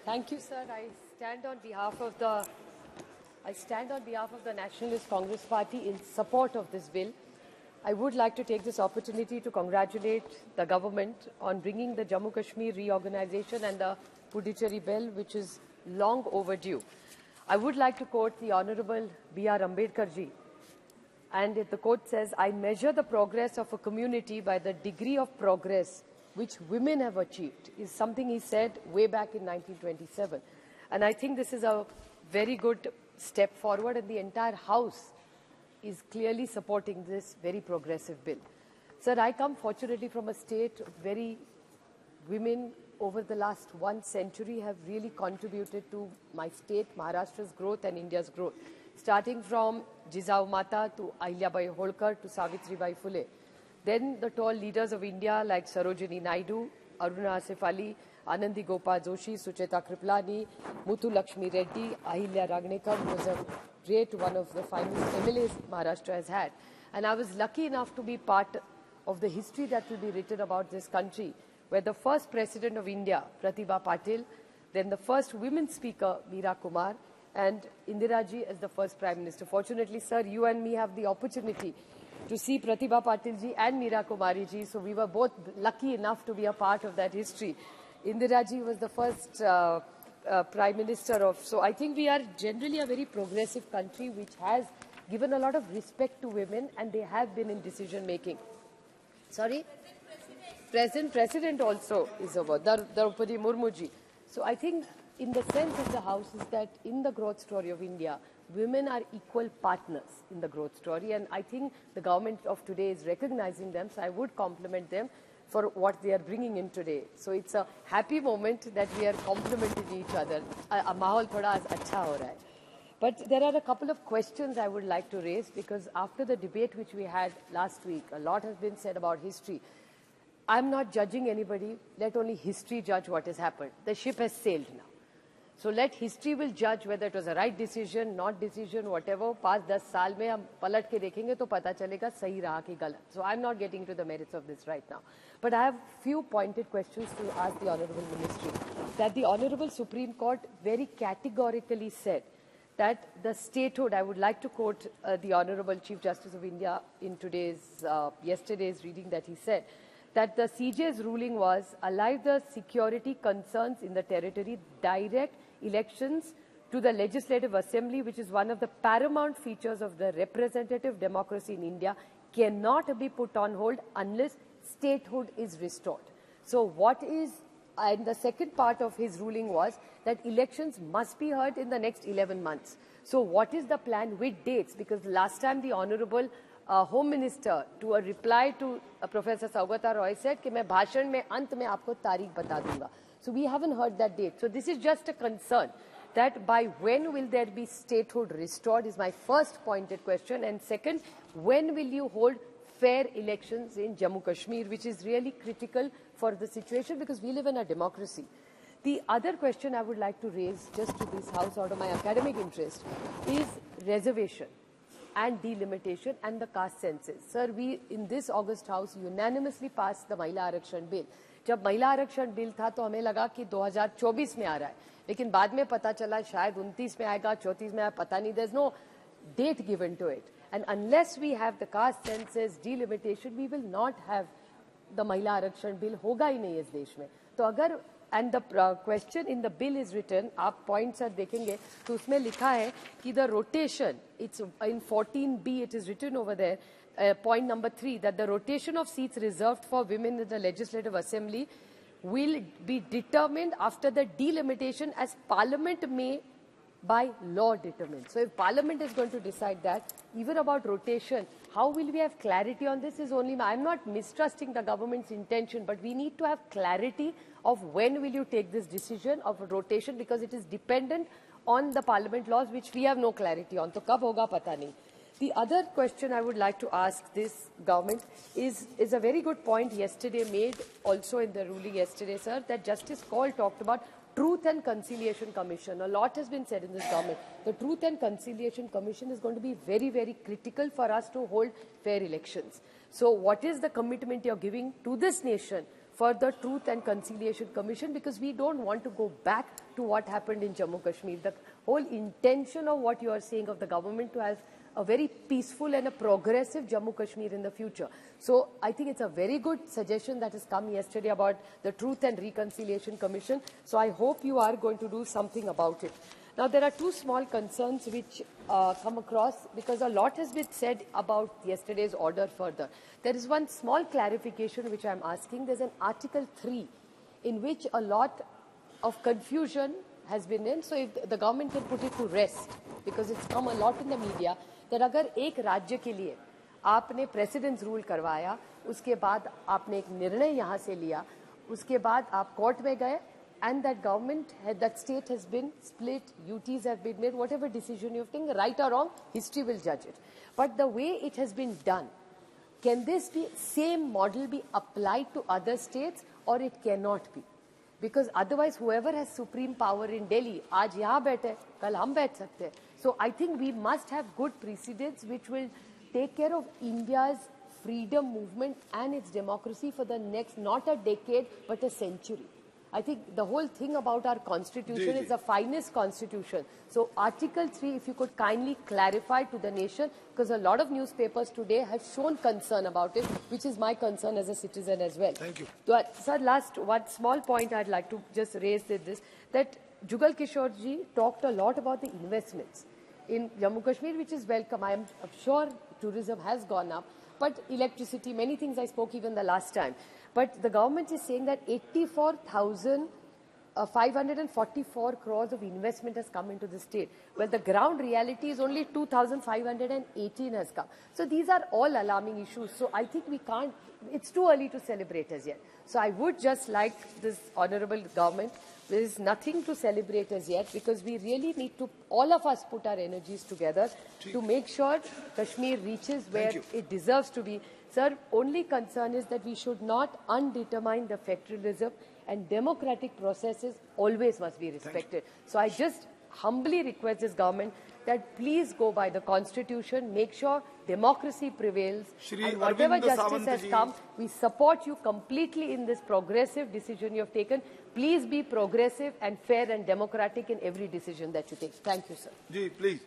Thank you, sir. I stand on behalf of the Nationalist Congress Party in support of this bill. I would like to take this opportunity to congratulate the government on bringing the Jammu Kashmir Reorganisation and the Puducherry bill, which is long overdue. I would like to quote the Honorable B.R. Ambedkar ji. And the quote says, "I measure the progress of a community by the degree of progress which women have achieved," is something he said way back in 1927. And I think this is a very good step forward, and the entire House is clearly supporting this very progressive bill. Sir, I come fortunately from a state where women over the last 1 century have really contributed to my state, Maharashtra's growth and India's growth, starting from Jizau Mata to Ahilyabai Holkar to Savitribai Phule. Then the tall leaders of India like Sarojini Naidu, Aruna Asif Ali, Anandi Gopal Joshi, Sucheta Kriplani, Muthu Lakshmi Reddy, Ahilya Ragnekar was a one of the finest MLAs Maharashtra has had. And I was lucky enough to be part of the history that will be written about this country, where the first President of India, Pratibha Patil, then the first women speaker, Meera Kumar, and Indira ji as the first Prime Minister. Fortunately, sir, you and me have the opportunity to see Pratibha Patil ji and Meera Kumari ji, so we were both lucky enough to be a part of that history. Indira ji was the first Prime Minister of... So I think we are generally a very progressive country which has given a lot of respect to women, and they have been in decision making. Sorry? Present President also is over, Draupadi Murmu ji. So I think in the sense of the House is that in the growth story of India, women are equal partners in the growth story, and I think the government of today is recognizing them, so I would compliment them for what they are bringing in today. So it's a happy moment that we are complimenting each other. Mahal thoda acha ho raha hai. But there are a couple of questions I would like to raise, because after the debate which we had last week, a lot has been said about history. I'm not judging anybody. Let only history judge what has happened. The ship has sailed now. So let history will judge whether it was a right decision, not decision, whatever. 5-10 साल में हम पलट के देखेंगे तो पता चलेगा सही रहा कि गलत. So I'm not getting into the merits of this right now. But I have few pointed questions to ask the Honourable Ministry. That the Honourable Supreme Court very categorically said that the statehood, I would like to quote the Honourable Chief Justice of India in yesterday's reading, that he said that the CJ's ruling was allow the security concerns in the territory direct elections to the Legislative Assembly, which is one of the paramount features of the representative democracy in India, cannot be put on hold unless statehood is restored. So what is, and the second part of his ruling was that elections must be held in the next 11 months. So what is the plan with dates? Because last time the Honourable Home Minister, to a reply to Professor Saugata Roy, said कि मैं भाषण में अंत में आपको तारीख बता दूंगा. So we haven't heard that date. So this is just a concern that by when will there be statehood restored is my first pointed question. And second, when will you hold fair elections in Jammu Kashmir, which is really critical for the situation because we live in a democracy. The other question I would like to raise just to this House out of my academic interest is reservation and delimitation and the caste census. Sir, we in this August House unanimously passed the Mahila Arakshan Bill. जब महिला आरक्षण bill था तो हमें लगा कि 2024 में आ रहा है, लेकिन बाद में पता चला शायद 29 में आएगा, 34 में आएगा, पता नहीं. There's no date given to it. And unless we have the caste census, delimitation, we will not have the महिला आरक्षण बिल. होगा ही नहीं इस देश में. तो अगर and the question in the bill is written, आप points are देखेंगे तो उसमें लिखा है कि the rotation, it's in 14B, it is written over there, point number 3, that the rotation of seats reserved for women in the Legislative Assembly will be determined after the delimitation as Parliament may by law determine. So if Parliament is going to decide that, even about rotation, how will we have clarity on this is only, I'm not mistrusting the government's intention, but we need to have clarity of when will you take this decision of rotation, because it is dependent on the Parliament laws, which we have no clarity on. So kab hoga pata nahi. The other question I would like to ask this government is a very good point yesterday made also in the ruling yesterday, sir, that Justice Kaul talked about Truth and Conciliation Commission. A lot has been said in this government. The Truth and Conciliation Commission is going to be very, very critical for us to hold fair elections. So what is the commitment you're giving to this nation for the Truth and Conciliation Commission, because we don't want to go back to what happened in Jammu Kashmir. The whole intention of what you are saying of the government to have a very peaceful and a progressive Jammu Kashmir in the future. So I think it's a very good suggestion that has come yesterday about the Truth and Reconciliation Commission. So I hope you are going to do something about it. Now, there are two small concerns which come across, because a lot has been said about yesterday's order further. There is one small clarification which I'm asking. There's an Article 3 in which a lot of confusion has been in. So if the government can put it to rest, because it's come a lot in the media, that अगर एक राज्य के लिए आपने precedence rule करवाया, उसके बाद आपने एक निर्णय यहाँ से लिया, उसके बाद आप कोर्ट में गए, and that government, that state has been split, UTs have been made, whatever decision you have taken, right or wrong, history will judge it. But the way it has been done, can this same model be applied to other states, or it cannot be? Because otherwise, whoever has supreme power in Delhi, आज यहाँ बैठे, कल हम बैठ सकते हैं. So I think we must have good precedents which will take care of India's freedom movement and its democracy for the next, not a decade, but a century. I think the whole thing about our constitution is the finest constitution. So Article 3, if you could kindly clarify to the nation, because a lot of newspapers today have shown concern about it, which is my concern as a citizen as well. Thank you. But, sir, last one small point I'd like to just raise is this, that Jugal Kishore ji talked a lot about the investments in Jammu Kashmir, which is welcome. I am sure tourism has gone up, but electricity, many things I spoke even the last time. But the government is saying that 84,544 crores of investment has come into the state. Well, the ground reality is only 2,518 has come. So these are all alarming issues. So I think we can't, it's too early to celebrate as yet. So I would just like this honorable government, there is nothing to celebrate as yet, because we really need to, all of us, put our energies together to make sure Kashmir reaches where it deserves to be. Sir, only concern is that we should not undetermine the federalism, and democratic processes always must be respected. So I just humbly request this government that please go by the constitution, make sure democracy prevails, and whatever justice has come, we support you completely in this progressive decision you have taken. Please be progressive and fair and democratic in every decision that you take. Thank you, sir. Ji, please.